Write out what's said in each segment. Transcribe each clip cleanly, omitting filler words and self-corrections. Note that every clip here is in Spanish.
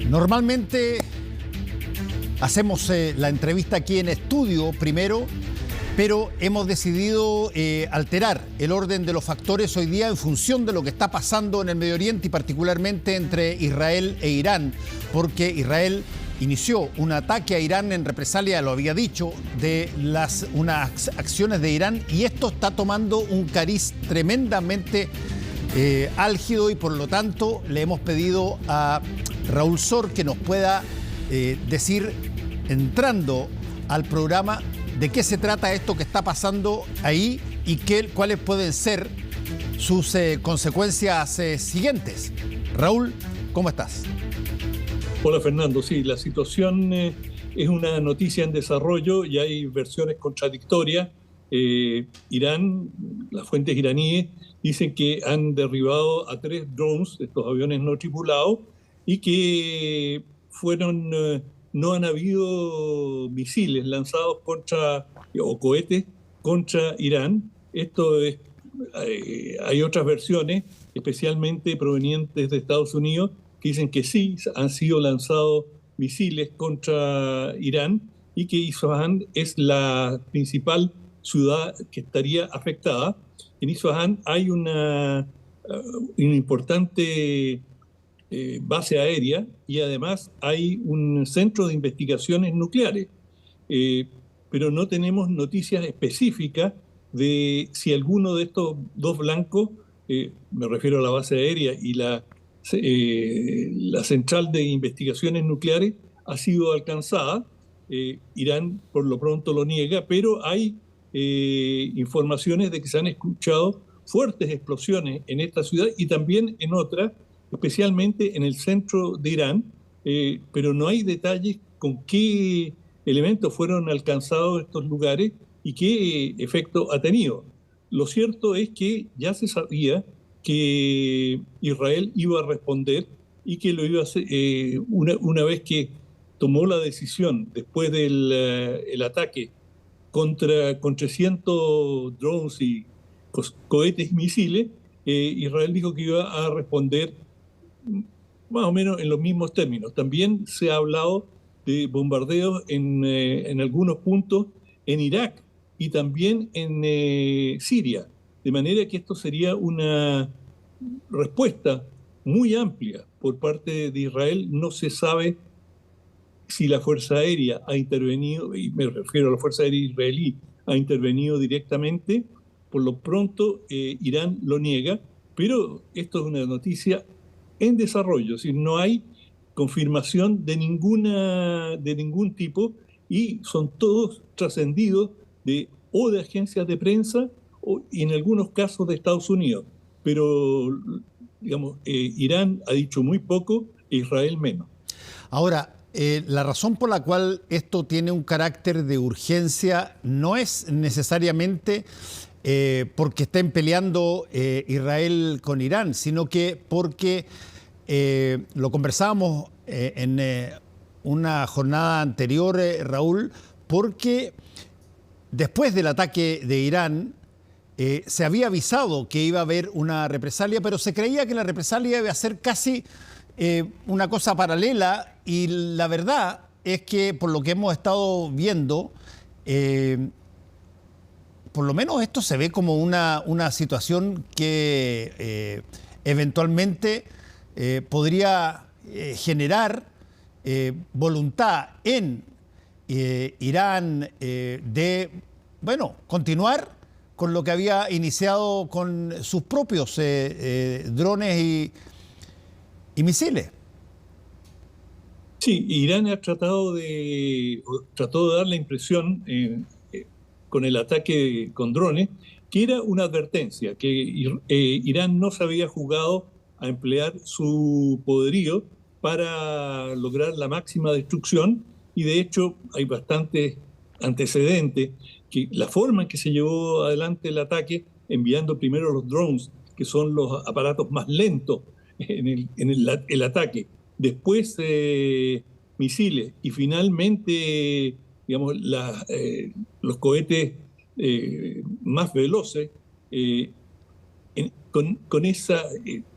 Normalmente hacemos la entrevista aquí en estudio primero, pero hemos decidido alterar el orden de los factores hoy día en función de lo que está pasando en el Medio Oriente y particularmente entre Israel e Irán, porque Israel inició un ataque a Irán en represalia, lo había dicho, de unas acciones de Irán, y esto está tomando un cariz tremendamente álgido, y por lo tanto le hemos pedido a Raúl Sor que nos pueda decir, entrando al programa, de qué se trata esto que está pasando ahí y cuáles pueden ser sus consecuencias siguientes. Raúl, ¿cómo estás? Hola Fernando, sí, la situación es una noticia en desarrollo y hay versiones contradictorias. Irán, las fuentes iraníes, dicen que han derribado a 3 drones, estos aviones no tripulados, y que no han habido misiles lanzados o cohetes contra Irán. Hay otras versiones, especialmente provenientes de Estados Unidos, que dicen que sí, han sido lanzados misiles contra Irán y que Isfahán es la principal ciudad que estaría afectada. En Isfahán hay una importante base aérea y además hay un centro de investigaciones nucleares, pero no tenemos noticias específicas de si alguno de estos dos blancos, me refiero a la base aérea y la central de investigaciones nucleares, ha sido alcanzada. Irán por lo pronto lo niega, pero hay informaciones de que se han escuchado fuertes explosiones en esta ciudad y también en otras, especialmente en el centro de Irán, pero no hay detalles con qué elementos fueron alcanzados estos lugares y qué efecto ha tenido. Lo cierto es que ya se sabía que Israel iba a responder y que lo iba a hacer una vez que tomó la decisión después del el ataque con 300 drones y cohetes y misiles. Israel dijo que iba a responder más o menos en los mismos términos. También se ha hablado de bombardeos en algunos puntos en Irak y también en Siria, de manera que esto sería una respuesta muy amplia por parte de Israel. No se sabe si la Fuerza Aérea ha intervenido, y me refiero a la Fuerza Aérea israelí, ha intervenido directamente. Por lo pronto, Irán lo niega, pero esto es una noticia en desarrollo, es decir, no hay confirmación de ningún tipo y son todos trascendidos de agencias de prensa y en algunos casos de Estados Unidos. Pero, digamos, Irán ha dicho muy poco e Israel menos. Ahora, la razón por la cual esto tiene un carácter de urgencia no es necesariamente porque estén peleando Israel con Irán, sino que porque lo conversábamos en una jornada anterior, Raúl, porque después del ataque de Irán se había avisado que iba a haber una represalia, pero se creía que la represalia iba a ser casi una cosa paralela, y la verdad es que por lo que hemos estado viendo, por lo menos esto se ve como una situación que eventualmente podría generar voluntad en Irán de, continuar con lo que había iniciado con sus propios drones y misiles. Sí, Irán trató de dar la impresión con el ataque con drones que era una advertencia, que Irán no se había jugado a emplear su poderío para lograr la máxima destrucción, y de hecho hay bastantes antecedentes que la forma en que se llevó adelante el ataque, enviando primero los drones, que son los aparatos más lentos en el ataque, después misiles y finalmente, digamos, los cohetes más veloces, con esa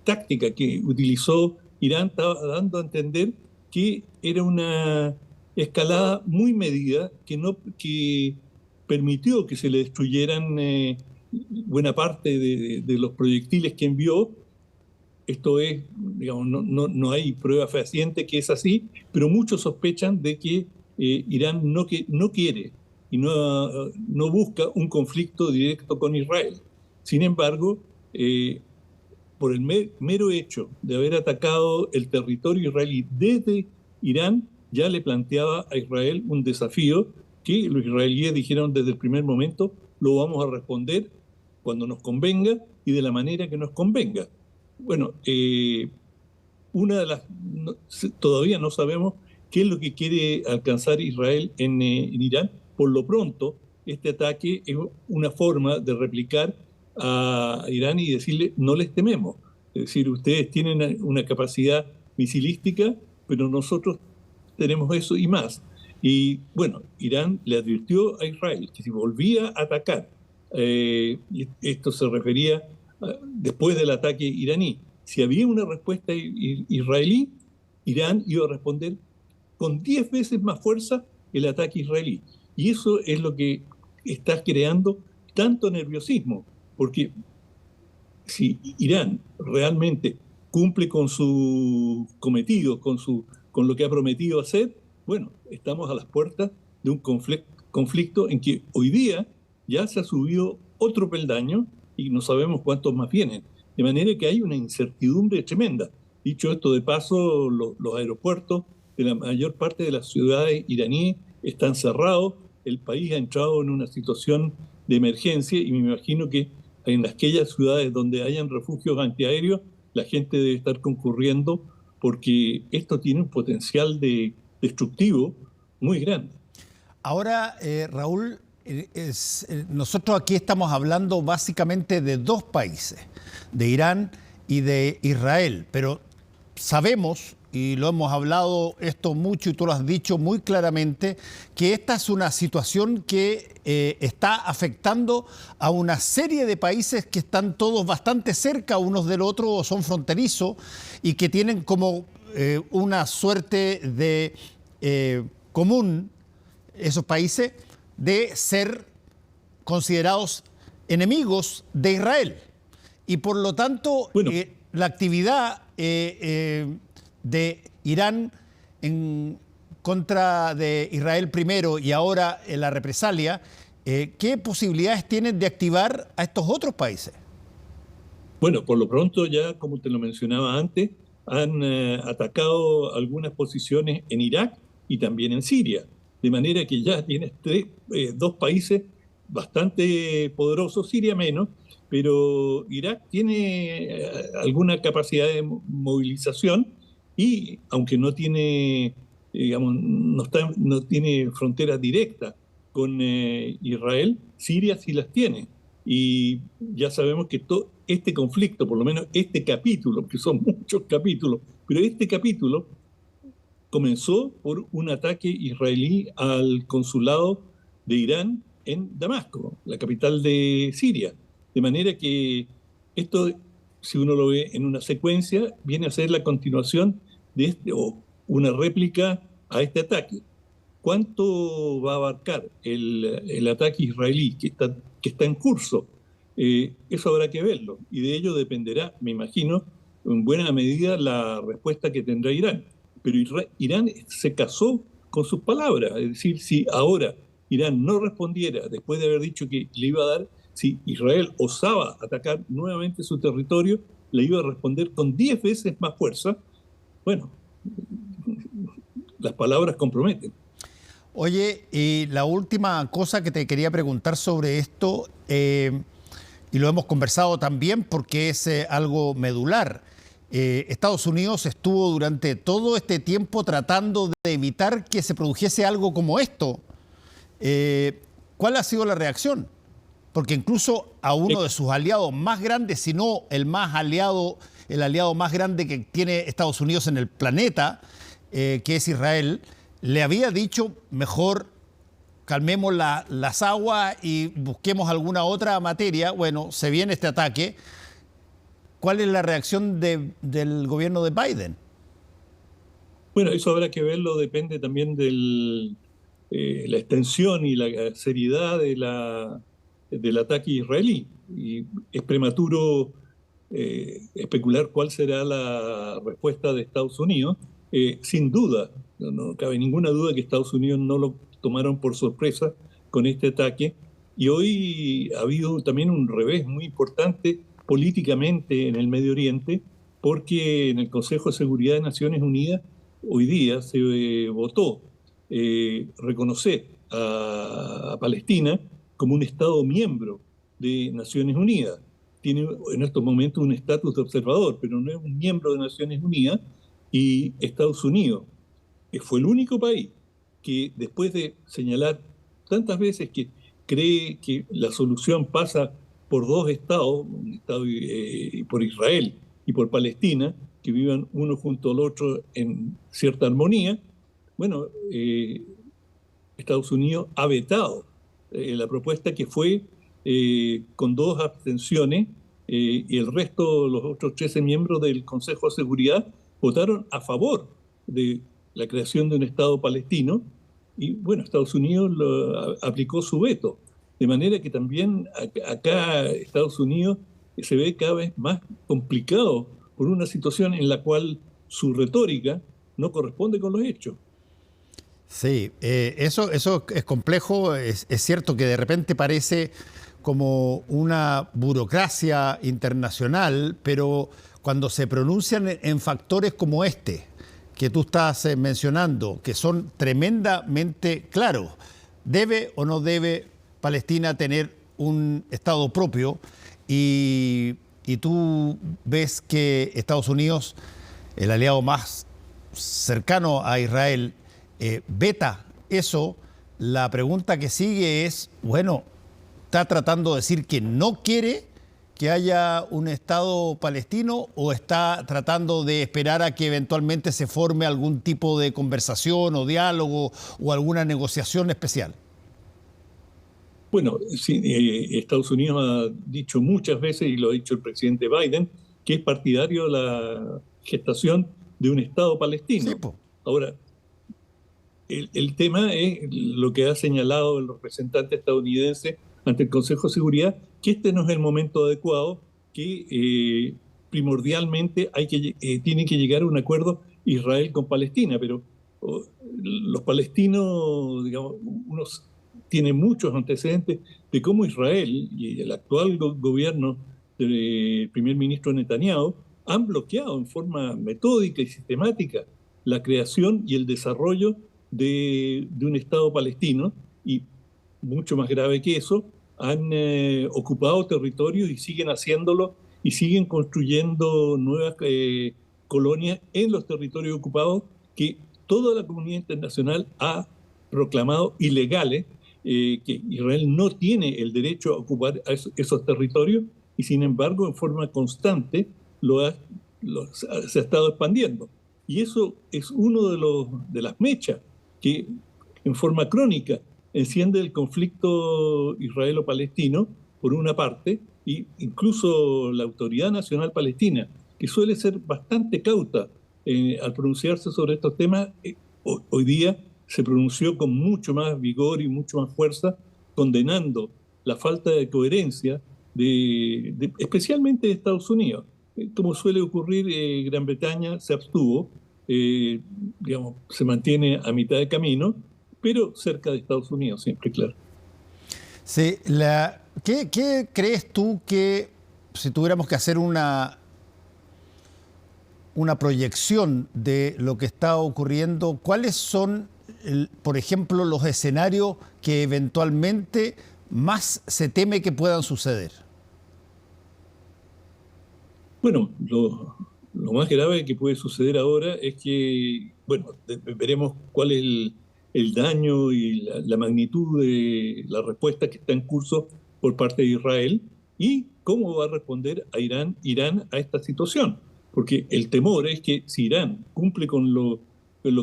táctica que utilizó Irán, estaba dando a entender que era una escalada muy medida que permitió que se le destruyeran buena parte de los proyectiles que envió. Esto es, digamos, no hay prueba fehaciente que es así, pero muchos sospechan de que Irán no quiere y no busca un conflicto directo con Israel. Sin embargo, por el mero hecho de haber atacado el territorio israelí desde Irán, ya le planteaba a Israel un desafío que los israelíes dijeron desde el primer momento: lo vamos a responder cuando nos convenga y de la manera que nos convenga. Bueno, todavía no sabemos qué es lo que quiere alcanzar Israel en Irán. Por lo pronto, este ataque es una forma de replicar a Irán y decirle: no les tememos. Es decir, ustedes tienen una capacidad misilística, pero nosotros tenemos eso y más. Y bueno, Irán le advirtió a Israel que si volvía a atacar, y esto se refería después del ataque iraní, si había una respuesta israelí, Irán iba a responder con 10 veces más fuerza el ataque israelí. Y eso es lo que está creando tanto nerviosismo, porque si Irán realmente cumple con su cometido, con lo que ha prometido hacer, bueno, estamos a las puertas de un conflicto en que hoy día ya se ha subido otro peldaño y no sabemos cuántos más vienen. De manera que hay una incertidumbre tremenda. Dicho esto de paso, los aeropuertos de la mayor parte de las ciudades iraníes están cerrados. El país ha entrado en una situación de emergencia y me imagino que en aquellas ciudades donde hayan refugios antiaéreos, la gente debe estar concurriendo porque esto tiene un potencial destructivo muy grande. Ahora, Raúl, nosotros aquí estamos hablando básicamente de dos países, de Irán y de Israel, pero sabemos, y lo hemos hablado esto mucho y tú lo has dicho muy claramente, que esta es una situación que está afectando a una serie de países que están todos bastante cerca unos del otro o son fronterizos y que tienen como una suerte de común esos países de ser considerados enemigos de Israel. Y por lo tanto, bueno, la actividad de Irán en contra de Israel primero y ahora en la represalia, ¿qué posibilidades tienen de activar a estos otros países? Bueno, por lo pronto ya, como te lo mencionaba antes, han atacado algunas posiciones en Irak y también en Siria. De manera que ya tienes dos países bastante poderosos, Siria menos, pero Irak tiene alguna capacidad de movilización y aunque no tiene, digamos, no tiene frontera directa con Israel, Siria sí las tiene. Y ya sabemos que todo este conflicto, por lo menos este capítulo, que son muchos capítulos, pero este capítulo comenzó por un ataque israelí al consulado de Irán en Damasco, la capital de Siria. De manera que esto, si uno lo ve en una secuencia, viene a ser la continuación de este, o una réplica a este ataque. ¿Cuánto va a abarcar el ataque israelí que está en curso? Eso habrá que verlo. Y de ello dependerá, me imagino, en buena medida la respuesta que tendrá Irán. Pero Irán se casó con sus palabras. Es decir, si ahora Irán no respondiera, después de haber dicho que le iba a dar, si Israel osaba atacar nuevamente su territorio, le iba a responder con 10 veces más fuerza. Bueno, las palabras comprometen. Oye, y la última cosa que te quería preguntar sobre esto, y lo hemos conversado también porque es algo medular. Estados Unidos estuvo durante todo este tiempo tratando de evitar que se produjese algo como esto. ¿Cuál ha sido la reacción? Porque incluso a uno de sus aliados más grandes, si no el aliado más grande que tiene Estados Unidos en el planeta, que es Israel, le había dicho: mejor calmemos las aguas y busquemos alguna otra materia. Bueno, se viene este ataque. ¿Cuál es la reacción del gobierno de Biden? Bueno, eso habrá que verlo, depende también de la extensión y la seriedad del ataque israelí. Y es prematuro especular cuál será la respuesta de Estados Unidos. Sin duda, no cabe ninguna duda que Estados Unidos no lo tomaron por sorpresa con este ataque. Y hoy ha habido también un revés muy importante políticamente en el Medio Oriente, porque en el Consejo de Seguridad de Naciones Unidas hoy día se votó reconocer a Palestina como un Estado miembro de Naciones Unidas. Tiene en estos momentos un estatus de observador, pero no es un miembro de Naciones Unidas, y Estados Unidos fue el único país que, después de señalar tantas veces que cree que la solución pasa por dos estados, un estado por Israel y por Palestina, que vivan uno junto al otro en cierta armonía, bueno, Estados Unidos ha vetado la propuesta, que fue con 2 abstenciones, y el resto, los otros 13 miembros del Consejo de Seguridad, votaron a favor de la creación de un Estado palestino, y bueno, Estados Unidos aplicó su veto. De manera que también acá Estados Unidos se ve cada vez más complicado por una situación en la cual su retórica no corresponde con los hechos. Sí, eso es complejo. Es cierto que de repente parece como una burocracia internacional, pero cuando se pronuncian en factores como este, que tú estás mencionando, que son tremendamente claros, ¿debe o no debe Palestina tener un Estado propio? Y tú ves que Estados Unidos, el aliado más cercano a Israel, veta eso. La pregunta que sigue es, bueno, ¿está tratando de decir que no quiere que haya un Estado palestino o está tratando de esperar a que eventualmente se forme algún tipo de conversación o diálogo o alguna negociación especial? Bueno, sí, Estados Unidos ha dicho muchas veces, y lo ha dicho el presidente Biden, que es partidario de la gestación de un Estado Sí, palestino. pues. Ahora, el tema es lo que ha señalado el representante estadounidense ante el Consejo de Seguridad, que este no es el momento adecuado, que primordialmente tiene que llegar a un acuerdo Israel con Palestina, pero los palestinos, digamos, unos tienen muchos antecedentes de cómo Israel y el actual gobierno del primer ministro Netanyahu han bloqueado en forma metódica y sistemática la creación y el desarrollo de un Estado palestino, y mucho más grave que eso, han ocupado territorios y siguen haciéndolo, y siguen construyendo nuevas colonias en los territorios ocupados, que toda la comunidad internacional ha proclamado ilegales, que Israel no tiene el derecho a ocupar esos territorios, y sin embargo en forma constante se ha estado expandiendo. Y eso es uno de las mechas que en forma crónica enciende el conflicto israelo-palestino, por una parte, y incluso la Autoridad Nacional Palestina, que suele ser bastante cauta al pronunciarse sobre estos temas, hoy día se pronunció con mucho más vigor y mucho más fuerza, condenando la falta de coherencia especialmente de Estados Unidos. Como suele ocurrir, Gran Bretaña se abstuvo, digamos, se mantiene a mitad de camino, pero cerca de Estados Unidos siempre, claro. Sí, ¿qué crees tú que, si tuviéramos que hacer una proyección de lo que está ocurriendo, cuáles son, por ejemplo, los escenarios que eventualmente más se teme que puedan suceder? Bueno, lo más grave que puede suceder ahora es que, bueno, veremos cuál es el daño y la magnitud de la respuesta que está en curso por parte de Israel, y cómo va a responder Irán a esta situación. Porque el temor es que si Irán cumple con lo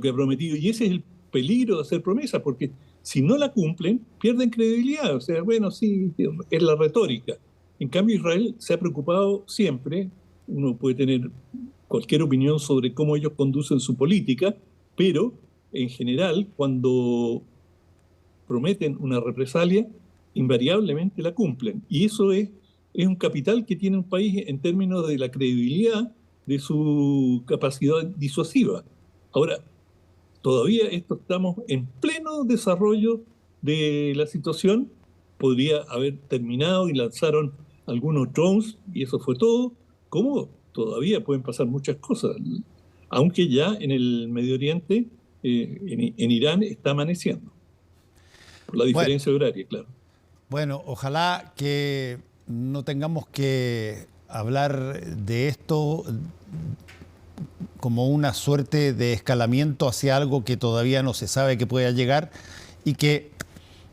que ha prometido, y ese es el peligro de hacer promesas, porque si no la cumplen, pierden credibilidad. O sea, bueno, sí, es la retórica. En cambio, Israel se ha preocupado siempre. Uno puede tener cualquier opinión sobre cómo ellos conducen su política, pero en general, cuando prometen una represalia, invariablemente la cumplen. Y eso es un capital que tiene un país en términos de la credibilidad de su capacidad disuasiva. Ahora, todavía estamos en pleno desarrollo de la situación. Podría haber terminado y lanzaron algunos drones y eso fue todo. ¿Cómo? Todavía pueden pasar muchas cosas. Aunque ya en el Medio Oriente, en Irán, está amaneciendo. Por la Bueno, diferencia horaria, claro. bueno, ojalá que no tengamos que hablar de esto como una suerte de escalamiento hacia algo que todavía no se sabe que pueda llegar y que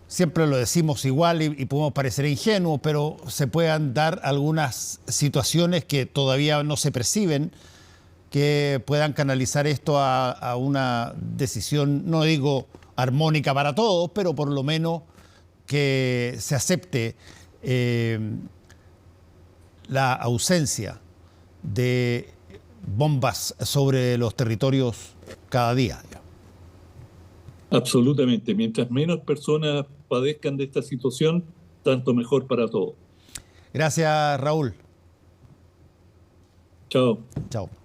siempre lo decimos igual y podemos parecer ingenuos, pero se puedan dar algunas situaciones que todavía no se perciben, que puedan canalizar esto a una decisión, no digo armónica para todos, pero por lo menos que se acepte la ausencia de bombas sobre los territorios cada día. Absolutamente. Mientras menos personas padezcan de esta situación, tanto mejor para todos. Gracias, Raúl. Chao. Chao.